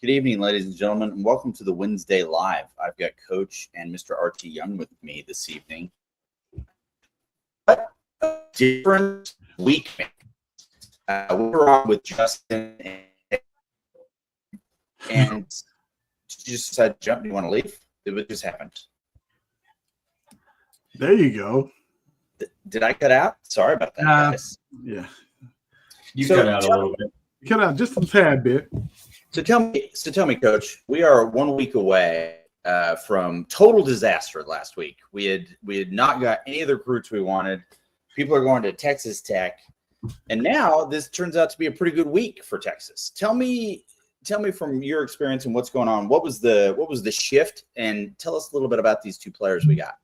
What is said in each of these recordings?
Good evening, ladies and gentlemen, and welcome to the Wednesday Live. I've got Coach and Mr. R.T. Young with me this evening. Different week. We were on with Justin and just decided to jump. Do you want to leave? It just happened. There you go. Did I cut out? Sorry about that, guys. Yeah. You cut out a little bit. Cut out just a tad bit. So tell me, Coach, we are 1 week away from total disaster last week. We had not got any of the recruits we wanted. People are going to Texas Tech, and now this turns out to be a pretty good week for Texas. Tell me from your experience and what's going on. What was the shift? And tell us a little bit about these two players we got.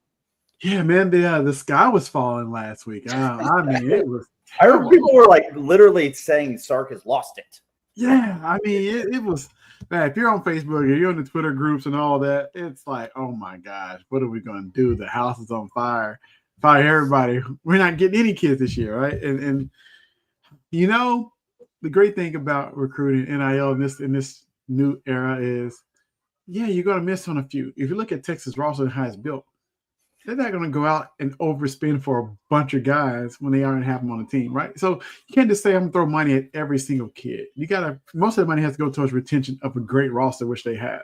Yeah, man, the sky was falling last week. I mean, it was terrible. I heard people were like literally saying Sark has lost it. Yeah, I mean, it was man. If you're on Facebook or you're in the Twitter groups and all that, it's like, oh my gosh, what are we going to do? The house is on fire. Fire everybody. We're not getting any kids this year, right? And you know, the great thing about recruiting NIL in this new era is, yeah, you're going to miss on a few. If you look at Texas roster and how it's built, they're not going to go out and overspend for a bunch of guys when they already have them on the team, right? So you can't just say I'm going to throw money at every single kid. Most of the money has to go towards retention of a great roster, which they have.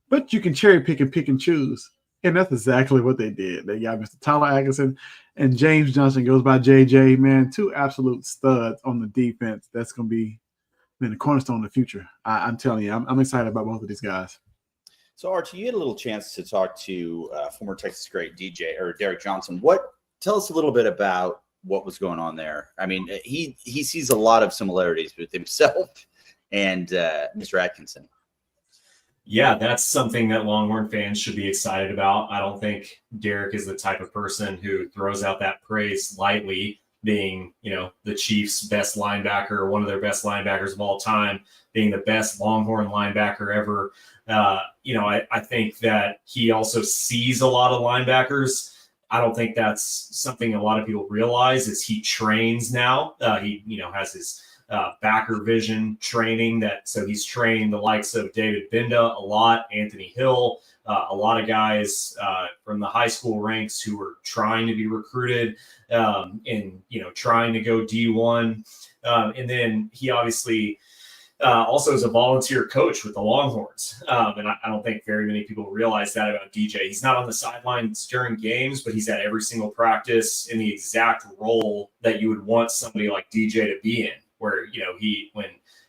But you can cherry pick and choose. And that's exactly what they did. They got Mr. Tyler Atkinson and James Johnson, goes by JJ, man, two absolute studs on the defense. That's going to be the cornerstone of the future. I'm telling you, I'm excited about both of these guys. So, Archie, you had a little chance to talk to former Texas great Derek Johnson. Tell us a little bit about what was going on there. I mean, he sees a lot of similarities with himself and Mr. Atkinson. Yeah, that's something that Longhorn fans should be excited about. I don't think Derek is the type of person who throws out that praise lightly, being, the Chiefs' best linebacker, one of their best linebackers of all time, being the best Longhorn linebacker ever. I think that he also sees a lot of linebackers. I don't think that's something a lot of people realize is he trains now. He has his backer vision training so he's trained the likes of David Binda a lot, Anthony Hill, a lot of guys from the high school ranks who were trying to be recruited and trying to go D1. And then he obviously also is a volunteer coach with the Longhorns. And I don't think very many people realize that about DJ. He's not on the sidelines during games, but he's at every single practice in the exact role that you would want somebody like DJ to be in, where, when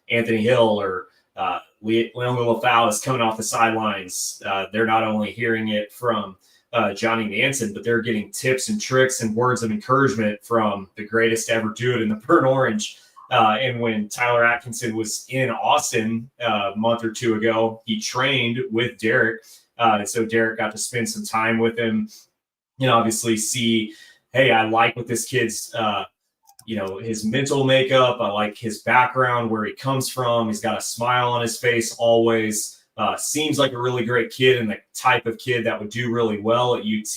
Anthony Hill or Leon LaFau is coming off the sidelines, they're not only hearing it from Johnny Nansen, but they're getting tips and tricks and words of encouragement from the greatest to ever do it in the burnt orange. And when Tyler Atkinson was in Austin a month or two ago, he trained with Derek. And so Derek got to spend some time with him, obviously see, hey, I like what this kid's, his mental makeup. I like his background, where he comes from. He's got a smile on his face always. Seems like a really great kid and the type of kid that would do really well at UT,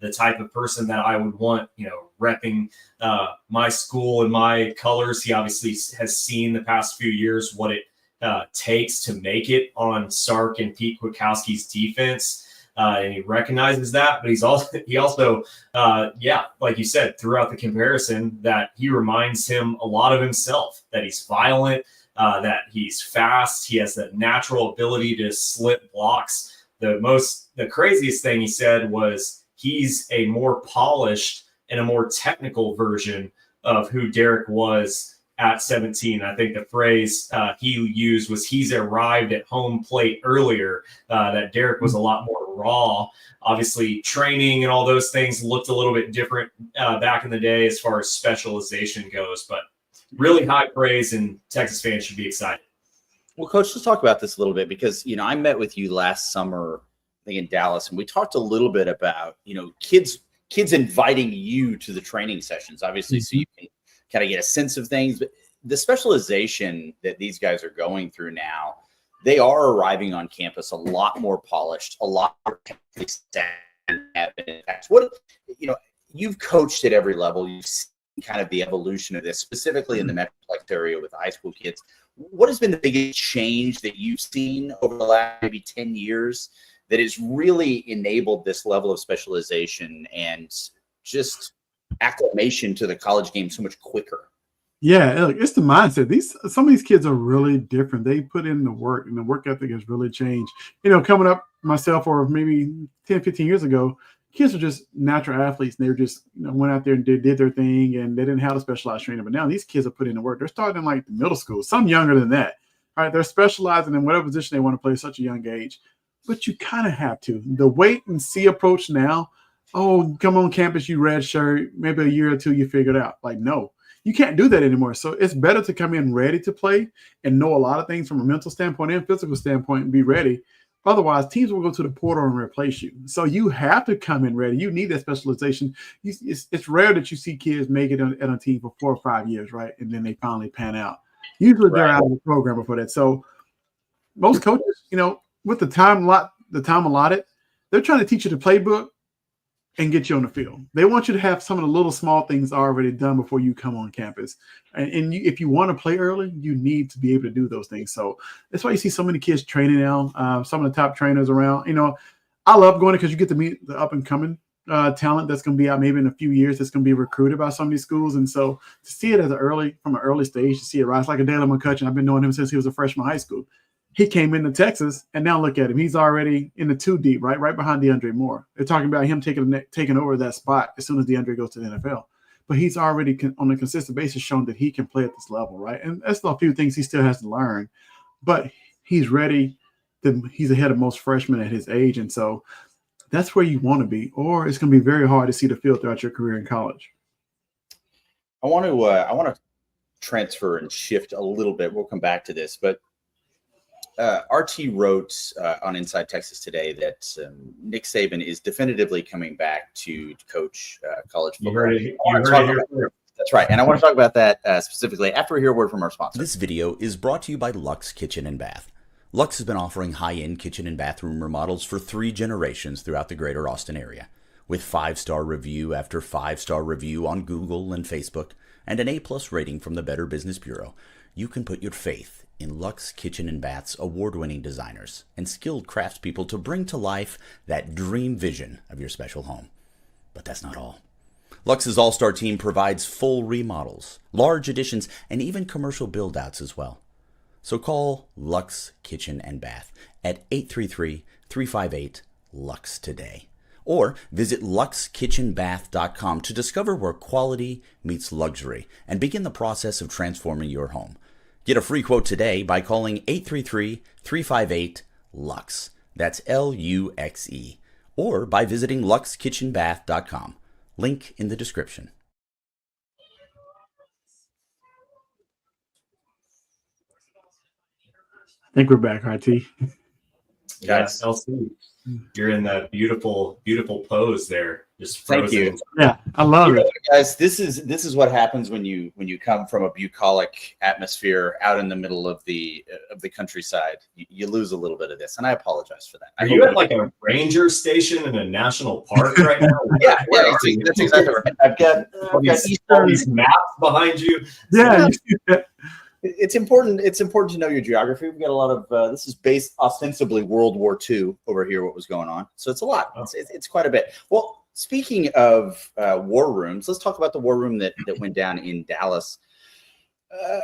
the type of person that I would want, repping my school and my colors. He obviously has seen the past few years what it takes to make it on Sark and Pete Kwiatkowski's defense. And he recognizes that, but he also, like you said, throughout the comparison, that he reminds him a lot of himself, that he's violent, that he's fast. He has that natural ability to slip blocks. The craziest thing he said was he's a more polished and a more technical version of who Derek was at 17. I think the phrase he used was he's arrived at home plate earlier, that Derek was a lot more raw. Obviously, training and all those things looked a little bit different back in the day as far as specialization goes, but really high praise, and Texas fans should be excited. Well, Coach, let's talk about this a little bit because, I met with you last summer, I think in Dallas, and we talked a little bit about, kids inviting you to the training sessions, obviously, so you can kind of get a sense of things. But the specialization that these guys are going through now, they are arriving on campus a lot more polished, a lot more technically sound. What, you've coached at every level. You've seen kind of the evolution of this, specifically in the Metroplex area with high school kids. what has been the biggest change that you've seen over the last maybe 10 years that has really enabled this level of specialization and just acclimation to the college game so much quicker? Yeah, look, it's the mindset. Some of these kids are really different. They put in the work, and the work ethic has really changed. Coming up myself, or maybe 10, 15 years ago, kids are just natural athletes. And they were just went out there and did their thing, and they didn't have a specialized training. But now these kids are putting in the work. They're starting in like the middle school, some younger than that. All right, they're specializing in whatever position they want to play at such a young age. But you kind of have to. The wait and see approach now. Oh, come on campus, you red shirt. Maybe a year or two, you figure it out. Like, no. You can't do that anymore. So it's better to come in ready to play and know a lot of things from a mental standpoint and physical standpoint and be ready. Otherwise, teams will go to the portal and replace you. So you have to come in ready. You need that specialization. It's rare that you see kids make it on a team for 4 or 5 years, right? And then they finally pan out. Usually they're out of the program before that. So most coaches, with the time allotted, they're trying to teach you the playbook and get you on the field. They want you to have some of the little small things already done before you come on campus. And if you want to play early, you need to be able to do those things. So that's why you see so many kids training now, some of the top trainers around. I love going because you get to meet the up-and-coming talent that's going to be out maybe in a few years that's going to be recruited by some of these schools. And so to see it from an early stage, to see it rise like a Dalen McCutcheon. I've been knowing him since he was a freshman in high school. He came into Texas, and now look at him. He's already in the 2 deep, right behind DeAndre Moore. They're talking about him taking over that spot as soon as DeAndre goes to the NFL. But he's already on a consistent basis shown that he can play at this level, right? And that's a few things he still has to learn. But he's ready. He's ahead of most freshmen at his age, and so that's where you want to be. Or it's going to be very hard to see the field throughout your career in college. I want to transfer and shift a little bit. We'll come back to this, but RT wrote on Inside Texas today that Nick Saban is definitively coming back to coach college football. That's right. And I want to talk about that specifically after we hear a word from our sponsor. This video is brought to you by Luxe Kitchen and Bath. Luxe has been offering high-end kitchen and bathroom remodels for 3 generations throughout the greater Austin area. With 5-star review after 5-star review on Google and Facebook, and an A+ rating from the Better Business Bureau, you can put your faith in Luxe Kitchen and Bath's award-winning designers and skilled craftspeople to bring to life that dream vision of your special home. But that's not all. Luxe's all-star team provides full remodels, large additions, and even commercial build-outs as well. So call Luxe Kitchen and Bath at 833-358-LUXE today. Or visit luxekitchenbath.com to discover where quality meets luxury and begin the process of transforming your home. Get a free quote today by calling 833-358-LUXE. That's LUXE. Or by visiting luxekitchenbath.com. Link in the description. I think we're back, RT. Yes, LC. You're in that beautiful, beautiful pose there. Just frozen. Thank you. Yeah, I love it. Guys, this is what happens when you come from a bucolic atmosphere out in the middle of the countryside. You lose a little bit of this, and I apologize for that. Are you at like a ranger station in a national park right now? Yeah, that's exactly right. I've got all these maps behind you. Yeah, it's important. It's important to know your geography. We've got a lot of this is based ostensibly World War II over here. What was going on? So it's a lot. It's quite a bit. Well, speaking of war rooms, let's talk about the war room that went down in Dallas.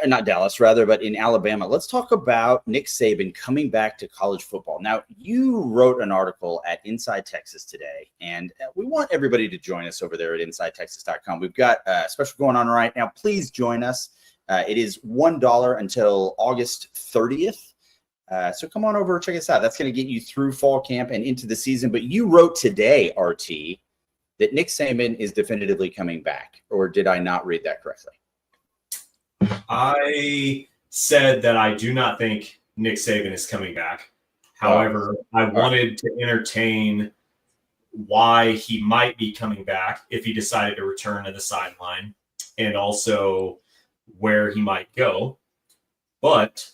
Not Dallas, rather, but in Alabama. Let's talk about Nick Saban coming back to college football. Now, you wrote an article at Inside Texas today, and we want everybody to join us over there at InsideTexas.com. We've got a special going on right now. Please join us. It is $1 until August 30th. So come on over, check us out. That's going to get you through fall camp and into the season. But you wrote today, RT, that Nick Saban is definitively coming back. Or did I not read that correctly? I said that I do not think Nick Saban is coming back. However, I wanted to entertain why he might be coming back if he decided to return to the sideline, and also where he might go. But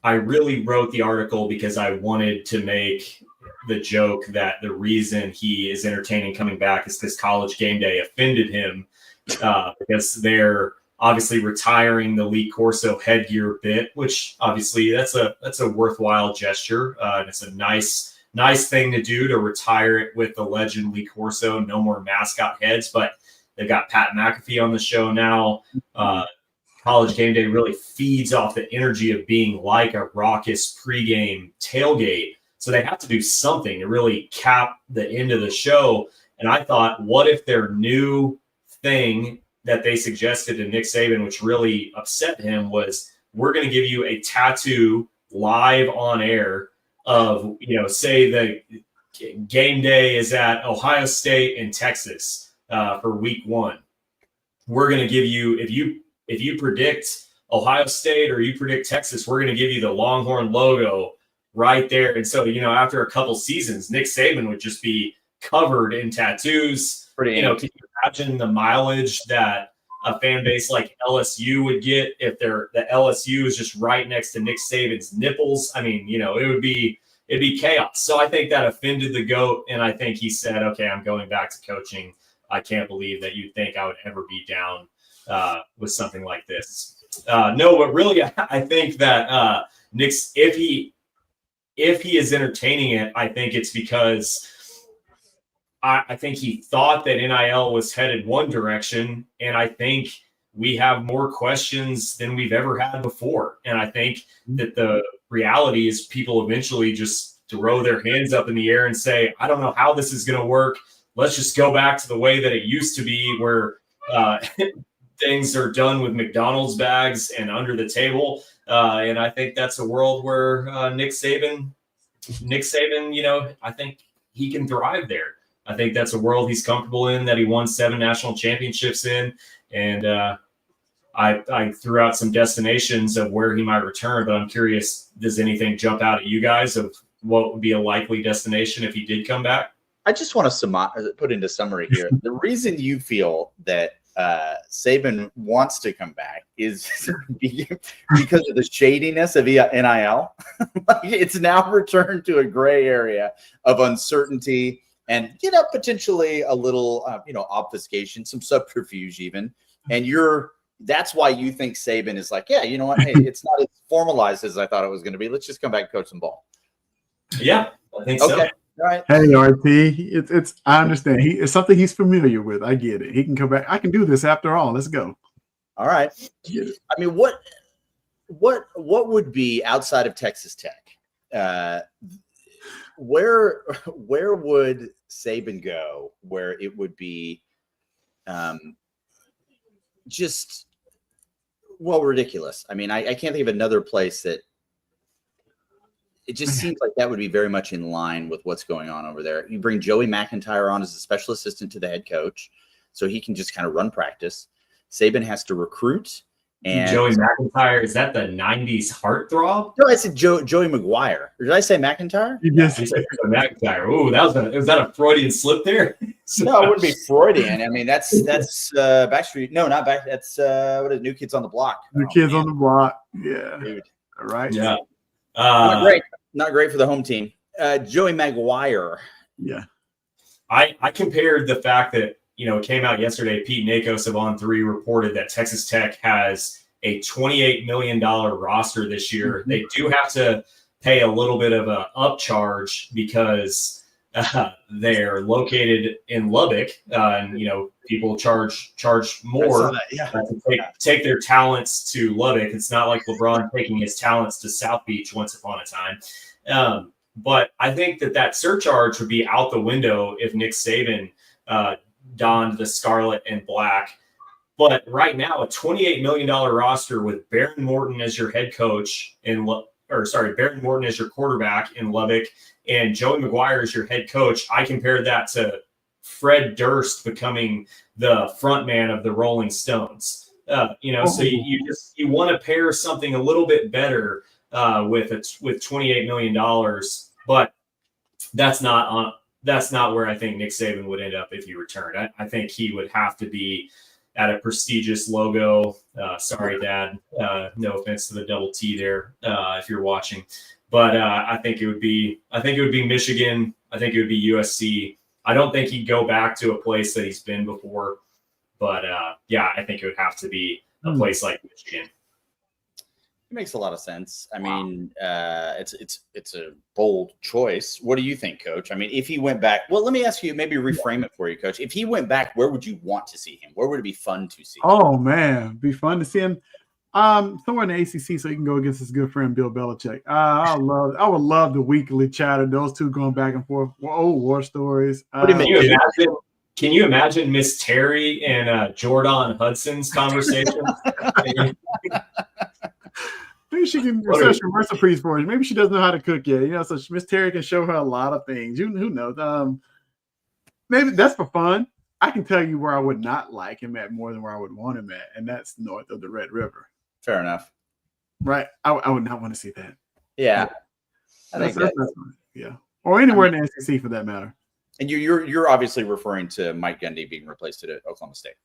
I really wrote the article because I wanted to make the joke that the reason he is entertaining coming back is because College Game Day offended him because they're obviously retiring the Lee Corso headgear bit, which obviously that's a worthwhile gesture. And it's a nice thing to do, to retire it with the legend Lee Corso. No more mascot heads, but they've got Pat McAfee on the show now. College Game Day really feeds off the energy of being like a raucous pregame tailgate. So they have to do something to really cap the end of the show. And I thought, what if their new thing that they suggested to Nick Saban, which really upset him, was, we're going to give you a tattoo live on air of, say the game day is at Ohio State and Texas for week 1. We're going to give you, if you predict Ohio State or you predict Texas, we're going to give you the Longhorn logo right there. And so, after a couple seasons, Nick Saban would just be covered in tattoos. Can you imagine the mileage that a fan base like LSU would get if the LSU is just right next to Nick Saban's nipples? I mean, it'd be chaos. So I think that offended the GOAT, and I think he said, okay, I'm going back to coaching. I can't believe that you'd think I would ever be down with something like this. No, but really, I think that Nick's, if he is entertaining it, I think it's because I think he thought that NIL was headed one direction, and I think we have more questions than we've ever had before. And I think that the reality is people eventually just throw their hands up in the air and say, I don't know how this is going to work. Let's just go back to the way that it used to be, where things are done with McDonald's bags and under the table. And I think that's a world where Nick Saban, I think he can thrive there. I think that's a world he's comfortable in, that he won 7 national championships in. And I threw out some destinations of where he might return, but I'm curious, does anything jump out at you guys of what would be a likely destination if he did come back? I just want to put into summary here. The reason you feel that Saban wants to come back is because of the shadiness of NIL. It's now returned to a gray area of uncertainty and, potentially a little, obfuscation, some subterfuge even. And that's why you think Saban is like, yeah, you know what? Hey, it's not as formalized as I thought it was going to be. Let's just come back and coach some ball. Yeah, I think so. All right. Hey, RT, it's I understand. It's something he's familiar with. I get it. He can come back. I can do this after all. Let's go. All right. I mean, what would be outside of Texas Tech? Where would Saban go where it would be just ridiculous? I mean, I can't think of another place that it just seems like that would be very much in line with what's going on over there. You bring Joey McIntyre on as a special assistant to the head coach, so he can just kind of run practice. Saban has to recruit. And Joey McIntyre, is that the 90s heartthrob? No, I said Joey McGuire. Or did I say McIntyre? Yes, you said McIntyre. Ooh, was that a Freudian slip there? No, it wouldn't be Freudian. I mean, that's Backstreet. No, not Back. That's what is it? New Kids on the Block. New Kids on the Block. Yeah. Dude. All right. Yeah. Not great for the home team. Joey Maguire. Yeah. I compared the fact that, it came out yesterday, Pete Nakos of On3 reported that Texas Tech has a $28 million roster this year. Mm-hmm. They do have to pay a little bit of an upcharge because they're located in Lubbock, and people charge more to take their talents to Lubbock. It's not like LeBron taking his talents to South Beach once upon a time. But I think that surcharge would be out the window if Nick Saban donned the scarlet and black. But right now, a $28 million roster with Baron Morton as your head coach Baron Morton as your quarterback in Lubbock and Joey McGuire as your head coach. I compared that to Fred Durst becoming the front man of the Rolling Stones. So you want to pair something a little bit better with $28 million, but that's not where I think Nick Saban would end up if he returned. I think he would have to be at a prestigious logo. Sorry, Dad. No offense to the double T there if you're watching. But I think it would be Michigan. I think it would be USC. I don't think he'd go back to a place that he's been before. But I think it would have to be a place like Michigan. It makes a lot of sense. I mean, it's a bold choice. What do you think, Coach? I mean, if he went back, well, let me ask you, maybe reframe it for you, Coach. If he went back, where would you want to see him? Where would it be fun to see him? Oh man, be fun to see him. Somewhere in the ACC, so he can go against his good friend Bill Belichick. I would love the weekly chatter. Those two going back and forth. Old war stories. Can you imagine Miss Terry and Jordan Hudson's conversation? Maybe she can research some recipes for us. Maybe she doesn't know how to cook yet. So Miss Terry can show her a lot of things. Who knows? Maybe that's for fun. I can tell you where I would not like him at more than where I would want him at, and that's north of the Red River. Fair enough. Right. I would not want to see that. Yeah. That's yeah. Or anywhere in the SEC for that matter. And you're obviously referring to Mike Gundy being replaced at Oklahoma State.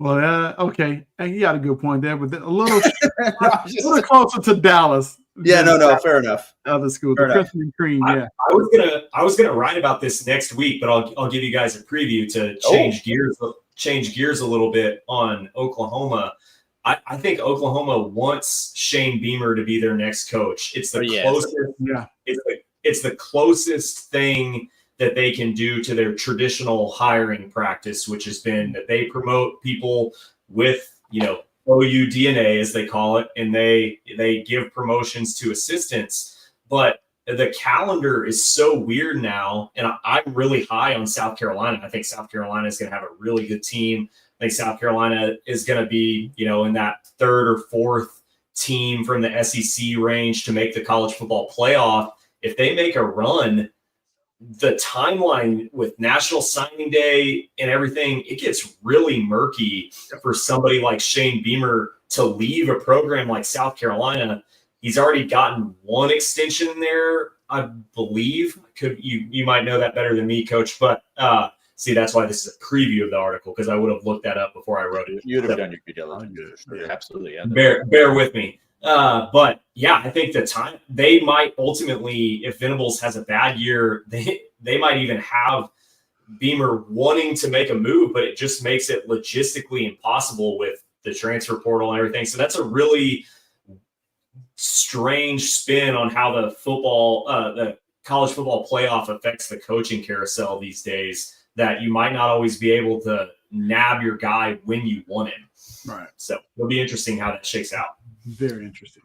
Well, okay. And you got a good point there, but a little closer to Dallas. Yeah, no, fair enough. Other school, the Krispy and Cream. Yeah, I was gonna write about this next week, but I'll give you guys a preview to change gears a little bit on Oklahoma. I think Oklahoma wants Shane Beamer to be their next coach. It's the closest. Yeah, it's the closest thing that they can do to their traditional hiring practice, which has been that they promote people with, OU DNA, as they call it, and they give promotions to assistants. But the calendar is so weird now, and I'm really high on South Carolina. I think South Carolina is going to have a really good team. I think South Carolina is going to be, in that third or fourth team from the SEC range to make the college football playoff. If they make a run, the timeline with National Signing Day and everything, it gets really murky for somebody like Shane Beamer to leave a program like South Carolina. He's already gotten one extension in there, I believe. You might know that better than me, Coach, but see, that's why this is a preview of the article, because I would have looked that up before I wrote it. You'd have done your due diligence. Yeah, absolutely. Yeah. Bear with me. But yeah, I think the time they might ultimately, if Venables has a bad year, they might even have Beamer wanting to make a move, but it just makes it logistically impossible with the transfer portal and everything. So that's a really strange spin on how the college football playoff affects the coaching carousel these days, that you might not always be able to nab your guy when you want him. Right. So it'll be interesting how that shakes out. Very interesting.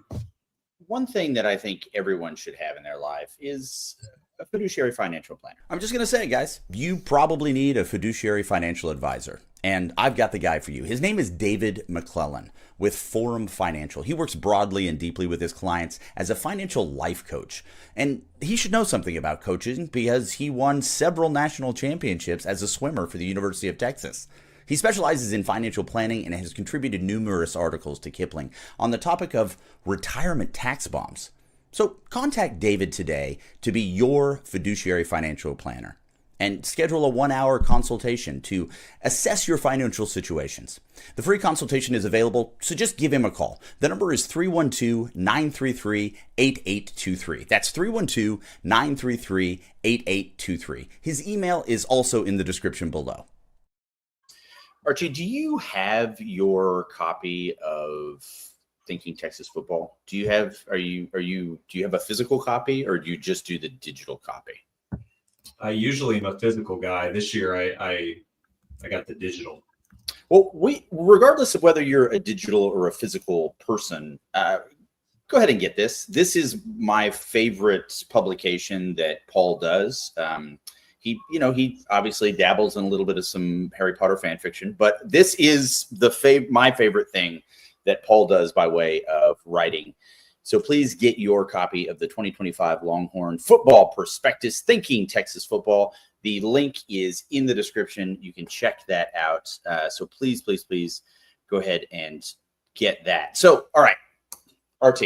One thing that I think everyone should have in their life is a fiduciary financial planner. I'm just going to say, guys, you probably need a fiduciary financial advisor. And I've got the guy for you. His name is David McClellan with Forum Financial. He works broadly and deeply with his clients as a financial life coach. And he should know something about coaching because he won several national championships as a swimmer for the University of Texas. He specializes in financial planning and has contributed numerous articles to Kiplinger on the topic of retirement tax bombs. So contact David today to be your fiduciary financial planner and schedule a 1-hour consultation to assess your financial situations. The free consultation is available, so just give him a call. The number is 312-933-8823. That's 312-933-8823. His email is also in the description below. Archie, do you have your copy of Thinking Texas Football? Do you have a physical copy, or do you just do the digital copy? I usually am a physical guy. This year I got the digital. Well, regardless of whether you're a digital or a physical person, go ahead and get this. This is my favorite publication that Paul does. He obviously dabbles in a little bit of some Harry Potter fan fiction, but this is my favorite thing that Paul does by way of writing. So please get your copy of the 2025 Longhorn Football Prospectus, Thinking Texas Football. The link is in the description. You can check that out. So please go ahead and get that. So, all right, RT.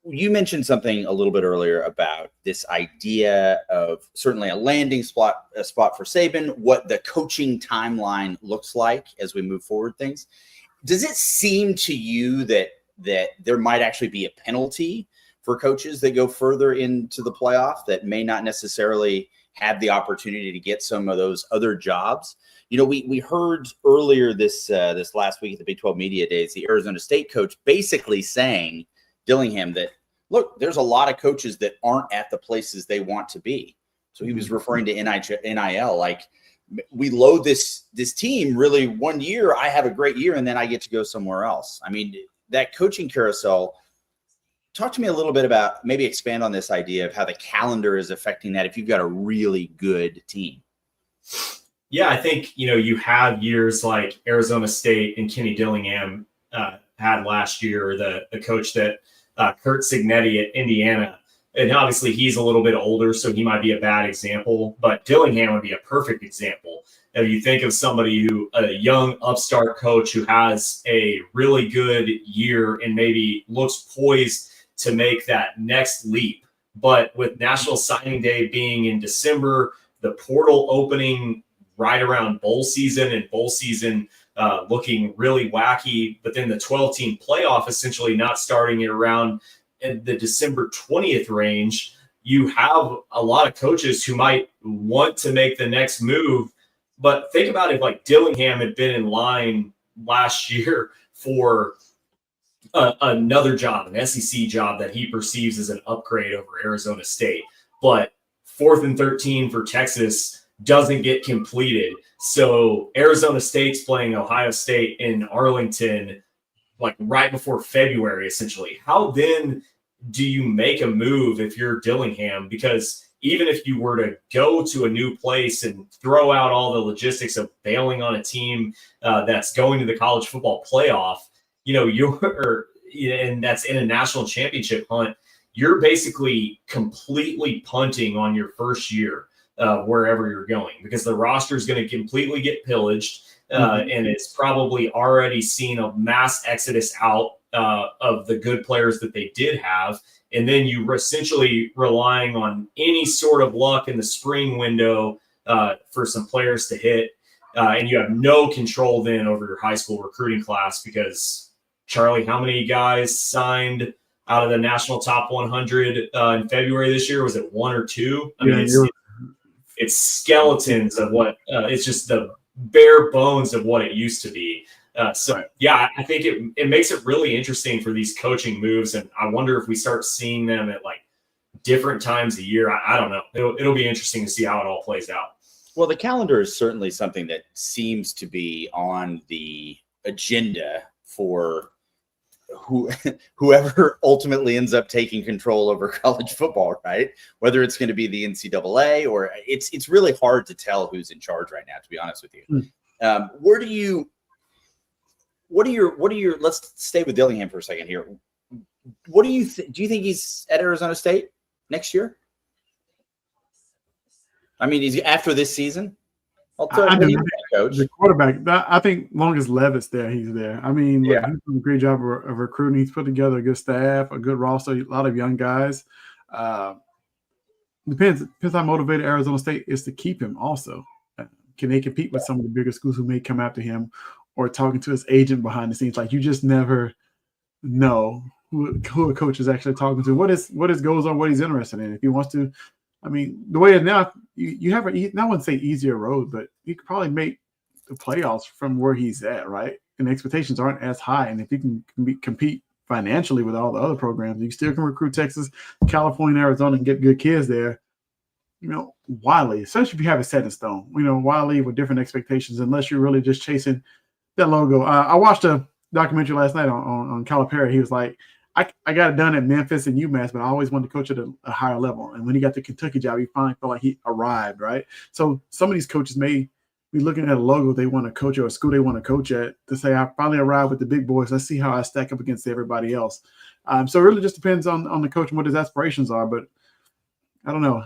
You mentioned something a little bit earlier about this idea of certainly a landing spot for Saban, what the coaching timeline looks like as we move forward things. Does it seem to you that there might actually be a penalty for coaches that go further into the playoff that may not necessarily had the opportunity to get some of those other jobs. You know, we heard earlier this last week at the Big 12 Media Days, the Arizona State coach basically saying, Dillingham, that, look, there's a lot of coaches that aren't at the places they want to be. So he was referring to NIL, like, we load this team really 1 year, I have a great year, and then I get to go somewhere else. I mean, that coaching carousel, talk to me a little bit about, maybe expand on this idea of how the calendar is affecting that if you've got a really good team. Yeah, I think, you have years like Arizona State and Kenny Dillingham had last year, the coach that Kurt Signetti at Indiana. And obviously he's a little bit older, so he might be a bad example, but Dillingham would be a perfect example. If you think of somebody a young upstart coach who has a really good year and maybe looks poised to make that next leap, but with National Signing Day being in December, the portal opening right around bowl season, and bowl season looking really wacky, but then the 12-team playoff essentially not starting it around in the December 20th range, you have a lot of coaches who might want to make the next move. But think about if like Dillingham had been in line last year for another job, an SEC job that he perceives as an upgrade over Arizona State, but 4th and 13 for Texas doesn't get completed. So Arizona State's playing Ohio State in Arlington, like right before February, essentially. How then do you make a move if you're Dillingham? Because even if you were to go to a new place and throw out all the logistics of bailing on a team that's going to the college football playoff, and that's in a national championship hunt, you're basically completely punting on your first year wherever you're going, because the roster is going to completely get pillaged. And it's probably already seen a mass exodus out of the good players that they did have. And then you essentially relying on any sort of luck in the spring window for some players to hit. And you have no control then over your high school recruiting class, because, Charlie, how many guys signed out of the national top 100 in February this year? Was it 1 or 2? I mean, it's skeletons of what it's just the bare bones of what it used to be. Yeah, I think it makes it really interesting for these coaching moves. And I wonder if we start seeing them at like different times a year. I don't know. It'll be interesting to see how it all plays out. Well, the calendar is certainly something that seems to be on the agenda for whoever ultimately ends up taking control over college football, right? Whether it's going to be the NCAA or it's really hard to tell who's in charge right now, to be honest with you. What are your, let's stay with Dillingham for a second here. What do you do you think he's at Arizona State next year? I mean, he's after this season. I do. Coach. The quarterback, I think long as Levitt's there, he's there. I mean, he's done a great job of recruiting. He's put together a good staff, a good roster, a lot of young guys. Depends how motivated Arizona State is to keep him also. Can they compete with some of the bigger schools who may come after him, or talking to his agent behind the scenes? Like, you just never know who a coach is actually talking to, what his goals are, what he's interested in. If he wants to, I mean, the way it now, you have I wouldn't say easier road, but you could probably make the playoffs from where he's at, right? And the expectations aren't as high. And if you can compete financially with all the other programs, you still can recruit Texas, California, Arizona, and get good kids there. Wiley, especially if you have it set in stone, Wiley with different expectations, unless you're really just chasing that logo. I watched a documentary last night on Calipari. He was like, I got it done at Memphis and UMass, but I always wanted to coach at a higher level. And when he got the Kentucky job, he finally felt like he arrived, right? So some of these coaches may be looking at a logo they want to coach or a school they want to coach at to say, I finally arrived with the big boys. Let's see how I stack up against everybody else. So it really just depends on the coach and what his aspirations are. But I don't know.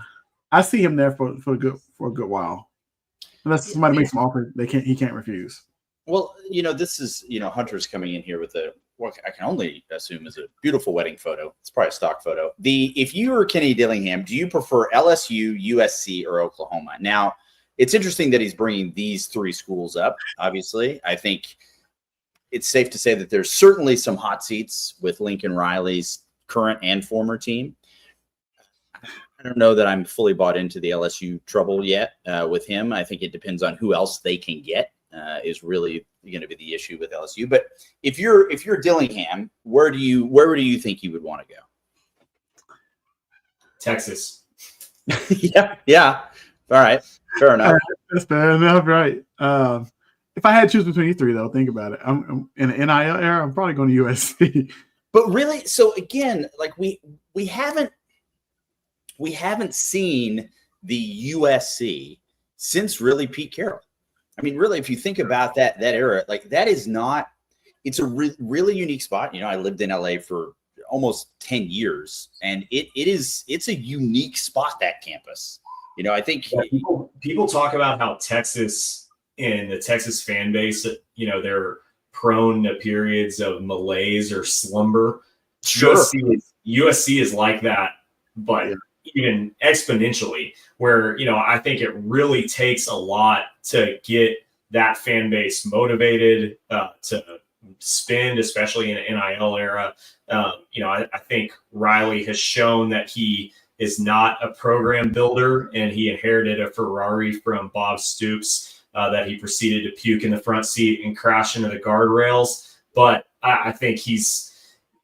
I see him there for a good while. Unless somebody makes him offer he can't refuse. Well, this is, Hunter's coming in here with what I can only assume is a beautiful wedding photo. It's probably a stock photo. If you were Kenny Dillingham, do you prefer LSU, USC, or Oklahoma? Now, it's interesting that he's bringing these three schools up, obviously. I think it's safe to say that there's certainly some hot seats with Lincoln Riley's current and former team. I don't know that I'm fully bought into the LSU trouble yet with him. I think it depends on who else they can get is really going to be the issue with LSU. But if you're Dillingham, where do you think you would want to go? Texas. Yeah. All right. Fair enough. That's fair enough, right? If I had to choose between these three, though, think about it. I'm in the NIL era. I'm probably going to USC. But really, so again, like we haven't seen the USC since really Pete Carroll. I mean, really, if you think about that era, like that is not. It's a really unique spot. You know, I lived in LA for almost 10 years, and it's a unique spot, that campus. You know, I think people talk about how Texas and the Texas fan base, you know, they're prone to periods of malaise or slumber. Sure. USC is like that, but even exponentially, where, you know, I think it really takes a lot to get that fan base motivated to spend, especially in an NIL era. You know, I think Riley has shown that he is not a program builder, and he inherited a Ferrari from Bob Stoops that he proceeded to puke in the front seat and crash into the guardrails. But I think he's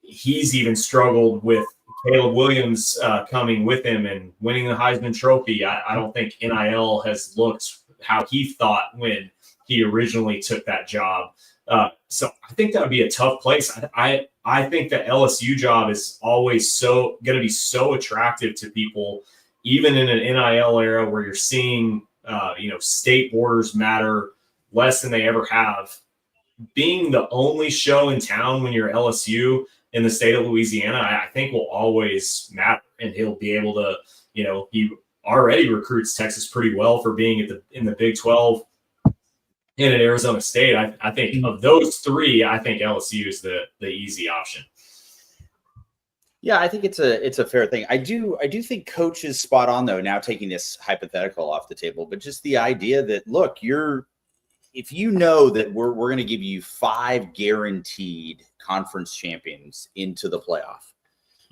even struggled with Caleb Williams coming with him and winning the Heisman Trophy. I don't think NIL has looked how he thought when he originally took that job. So I think that would be a tough place. I think the LSU job is always going to be so attractive to people, even in an NIL era where you're seeing, you know, state borders matter less than they ever have. Being the only show in town when you're LSU in the state of Louisiana, I think will always matter. And he'll be able to, you know, he already recruits Texas pretty well for being in the Big 12 and at Arizona State. I think of those three, I think LSU is the easy option. Yeah, I think it's a fair thing. I do think Coach is spot on, though, now taking this hypothetical off the table, but just the idea that, look, if you know that we're going to give you 5 guaranteed conference champions into the playoff,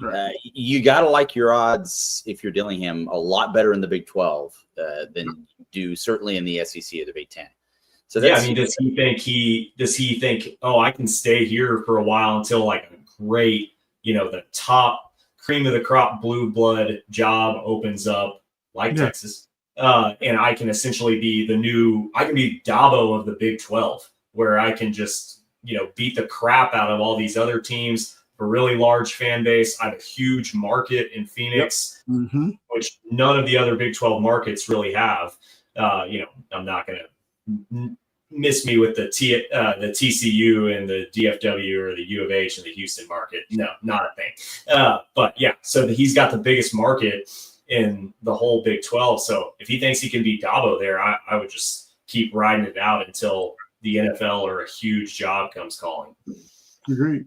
right, you got to like your odds, if you're Dillingham, a lot better in the Big 12 than you do certainly in the SEC or the Big 10. So that's, yeah, I mean, does he think, oh, I can stay here for a while until like a great, you know, the top cream of the crop blue blood job opens up like Texas, and I can essentially be I can be Dabo of the Big 12, where I can just, you know, beat the crap out of all these other teams, a really large fan base. I have a huge market in Phoenix, which none of the other Big 12 markets really have. You know, I'm not going to miss me with the TCU and the DFW or the U of H and the Houston market. No, not a thing. But yeah, so he's got the biggest market in the whole Big 12. So if he thinks he can beat Dabo there, I would just keep riding it out until the NFL or a huge job comes calling. Agreed.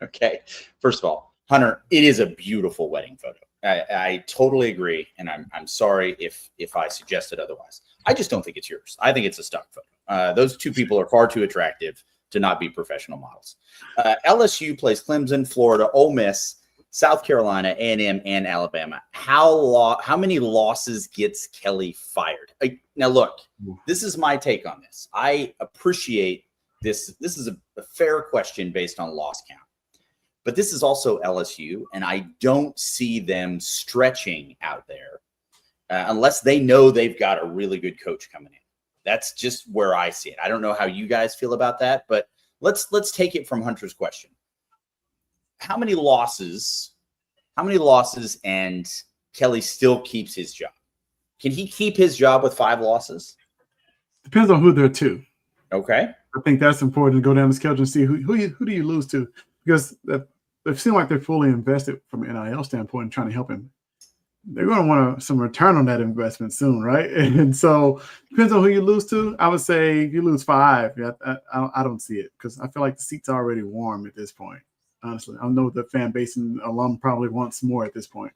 Okay. First of all, Hunter, it is a beautiful wedding photo. I totally agree, and I'm sorry if I suggested otherwise. I just don't think it's yours. I think it's a stock photo. Those two people are far too attractive to not be professional models. LSU plays Clemson, Florida, Ole Miss, South Carolina, A&M, and Alabama. How many losses gets Kelly fired? Now, look, this is my take on this. I appreciate this. This is a fair question based on loss count. But this is also LSU, and I don't see them stretching out there unless they know they've got a really good coach coming in. That's just where I see it. I don't know how you guys feel about that, but let's take it from Hunter's question. How many losses and Kelly still keeps his job? Can he keep his job with 5 losses? Depends on who they're to. Okay. I think that's important to go down the schedule and see who do you lose to, because they seem like they're fully invested from an NIL standpoint and trying to help him. They're going to want some return on that investment soon, right? And so depends on who you lose to. I would say if you lose 5, I don't see it, because I feel like the seat's already warm at this point. Honestly, I know the fan base and alum probably wants more at this point.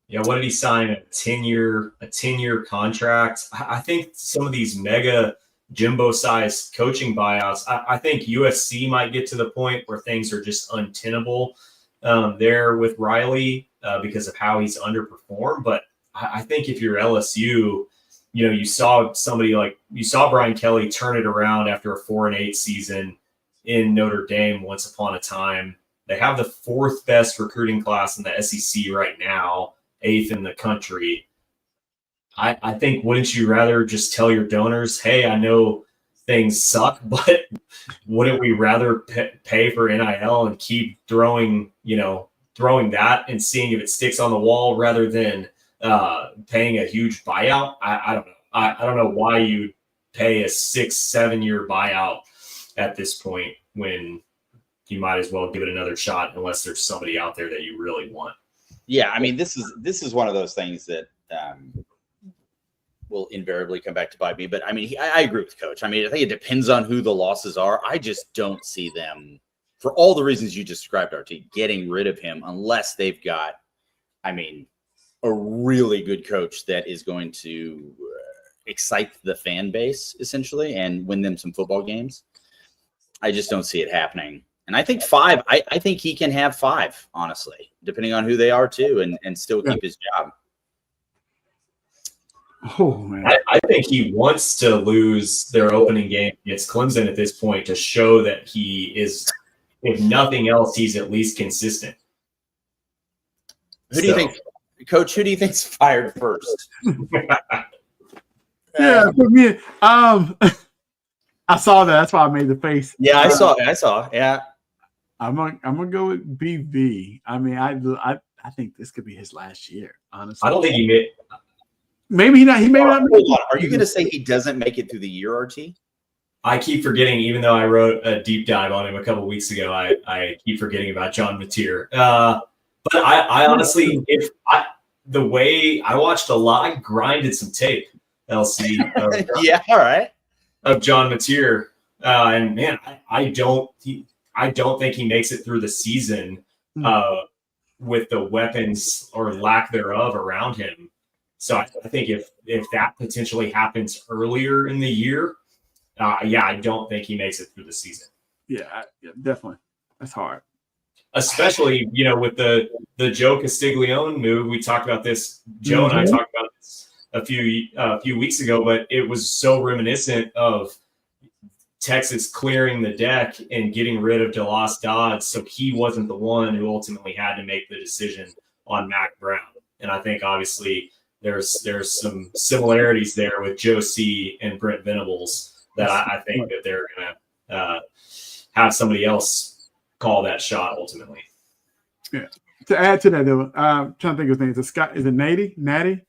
Yeah, what did he sign? A 10-year contract? I think some of these mega Jimbo-sized coaching buyouts, I think USC might get to the point where things are just untenable there with Riley. because of how he's underperformed. But I think if you're LSU, you saw Brian Kelly turn it around after a 4-8 season in Notre Dame once upon a time. They have the 4th best recruiting class in the SEC right now, 8th in the country. I think, wouldn't you rather just tell your donors, hey, I know things suck, but wouldn't we rather pay for NIL and keep throwing that and seeing if it sticks on the wall rather than paying a huge buyout? I don't know. I don't know why you pay a 6-7 year buyout at this point when you might as well give it another shot, unless there's somebody out there that you really want. Yeah, I mean, this is one of those things that will invariably come back to bite me. But I mean, I agree with Coach. I mean, I think it depends on who the losses are. I just don't see them, for all the reasons you just described, RT, getting rid of him unless they've got, I mean, a really good coach that is going to excite the fan base essentially and win them some football games. I just don't see it happening. And I think 5, I think he can have 5, honestly, depending on who they are too, and still keep his job. Oh man, I think he wants to lose their opening game against Clemson at this point to show that he is, if nothing else, he's at least consistent. Who do you think, Coach? Who do you think's fired first? Yeah, for me, I saw that. That's why I made the face. Yeah, I saw. Yeah, I'm gonna go with BV. I mean, I think this could be his last year. Honestly, I don't think he made. Maybe not. He may not. Hold on. Are you going to say he doesn't make it through the year, RT? I keep forgetting, even though I wrote a deep dive on him a couple weeks ago, I keep forgetting about John Mateer. But I honestly, the way I watched a lot, I grinded some tape, LC. Yeah, all right. Of John Mateer, and man, I don't think he makes it through the season with the weapons or lack thereof around him. So I think if that potentially happens earlier in the year, I don't think he makes it through the season. Yeah, definitely. That's hard. Especially, with the Joe Castiglione move. We talked about this. Joe and I talked about this a few weeks ago, but it was so reminiscent of Texas clearing the deck and getting rid of DeLoss Dodds, so he wasn't the one who ultimately had to make the decision on Mac Brown. And I think obviously there's some similarities there with Joe C. and Brent Venables that I think that they're going to have somebody else call that shot ultimately. Yeah. To add to that, though, I'm trying to think of his name. Is it Natty? Natty?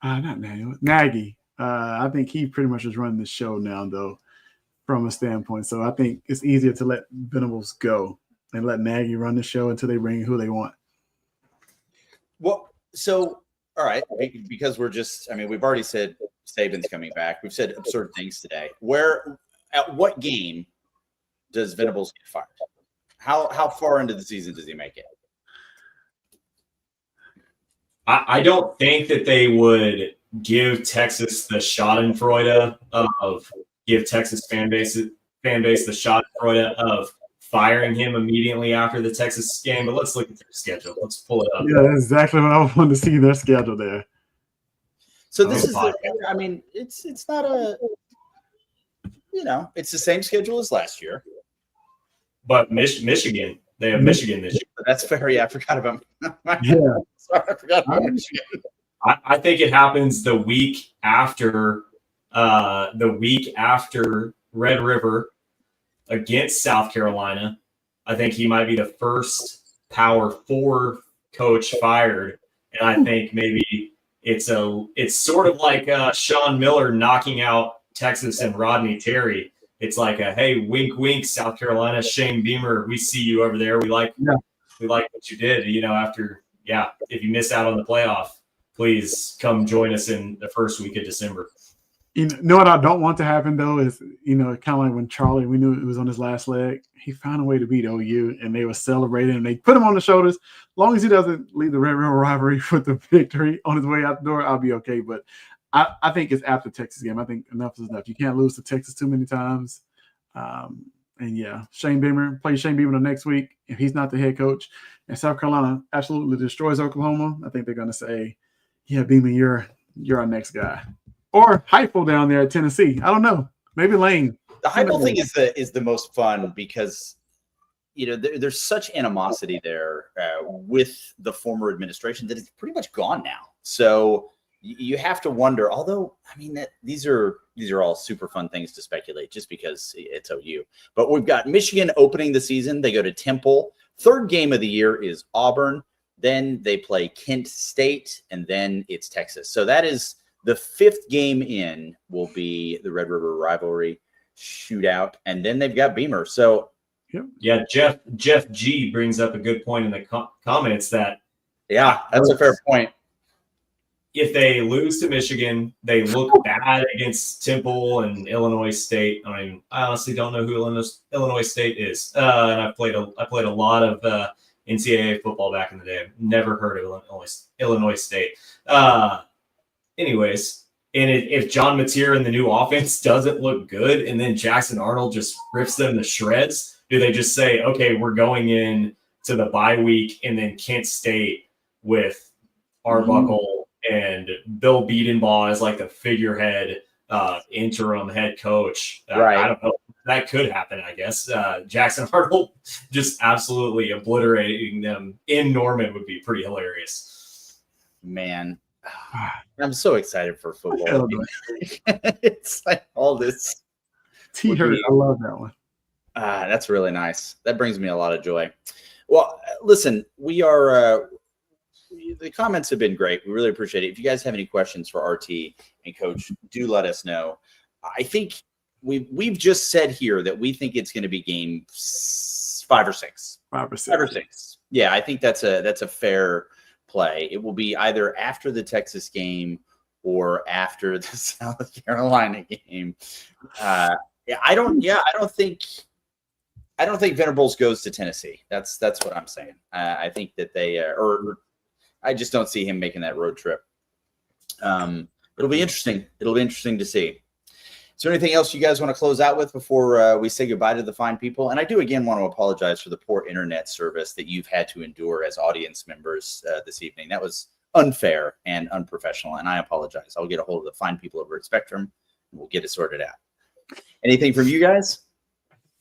Not Natty. Nagy. I think he pretty much is running the show now, though, from a standpoint. So I think it's easier to let Venables go and let Nagy run the show until they bring who they want. Well, so all right, because we've already said Saban's coming back. We've said absurd things today. At what game does Venables get fired? How far into the season does he make it? I don't think that they would give Texas the Schadenfreude of give Texas fan base the Schadenfreude of firing him immediately after the Texas game. But let's look at their schedule. Let's pull it up. Yeah, that's exactly what I want to see, their schedule there. So this is, it's not a, it's the same schedule as last year. But Michigan, they have Michigan this year. That's fair. Yeah, I forgot about. Yeah, sorry, I forgot about Michigan. I think it happens the week after Red River against South Carolina. I think he might be the first Power 4 coach fired, and I think maybe it's sort of like Sean Miller knocking out Texas and Rodney Terry. It's like a, hey, wink, wink, South Carolina, Shane Beamer, we see you over there. We like what you did. If you miss out on the playoff, please come join us in the first week of December. You know what I don't want to happen, though, is, kind of like when Charlie, we knew it was on his last leg, he found a way to beat OU, and they were celebrating, and they put him on the shoulders. As long as he doesn't leave the Red River rivalry with the victory on his way out the door, I'll be okay. But I think it's after Texas game. I think enough is enough. You can't lose to Texas too many times. And yeah, Shane Beamer plays Shane Beamer the next week if he's not the head coach. And South Carolina absolutely destroys Oklahoma. I think they're going to say, yeah, Beamer, you're our next guy. Or Heupel down there at Tennessee. I don't know. Maybe Lane. The Heupel thing is the most fun because, you know, there's such animosity there with the former administration that it's pretty much gone now. So you have to wonder, although, I mean, these are all super fun things to speculate just because it's OU. But we've got Michigan opening the season. They go to Temple. Third game of the year is Auburn. Then they play Kent State, and then it's Texas. So that is the fifth game in will be the Red River rivalry shootout. And then they've got Beamer. So, yeah, Jeff G brings up a good point in the comments that, yeah, that's a fair point. If they lose to Michigan, they look bad against Temple and Illinois State. I mean, I honestly don't know who Illinois State is. And I played a lot of NCAA football back in the day. I've never heard of Illinois State. Anyways, and if John Mateer and the new offense doesn't look good, and then Jackson Arnold just rips them to shreds, do they just say, okay, we're going in to the bye week, and then Kent State with Arbuckle and Bill Biedenbaugh as like the figurehead interim head coach? Right. I don't know. That could happen, I guess. Jackson Arnold just absolutely obliterating them in Norman would be pretty hilarious. Man, I'm so excited for football. It's like all this. T-shirt, I love that one. That's really nice. That brings me a lot of joy. Well, listen, we are the comments have been great. We really appreciate it. If you guys have any questions for RT and Coach, do let us know. I think we've just said here that we think it's going to be game 5 or 6. 5 or 6. 5 or 6. Yeah, I think that's a fair play. It will be either after the Texas game or after the South Carolina game. I don't think Venables goes to Tennessee. That's what I'm saying. I think that they I just don't see him making that road trip. It'll be interesting. It'll be interesting to see. Is there anything else you guys want to close out with before we say goodbye to the fine people? And I do, again, want to apologize for the poor internet service that you've had to endure as audience members this evening. That was unfair and unprofessional, and I apologize. I'll get a hold of the fine people over at Spectrum, and we'll get it sorted out. Anything from you guys?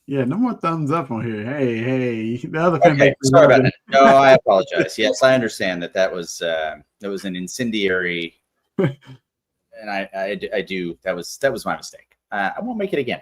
Yeah, no more thumbs up on here. Hey, the other okay, sorry about that. No, I apologize. Yes, I understand that was an incendiary, and I do. That was my mistake. I won't make it again.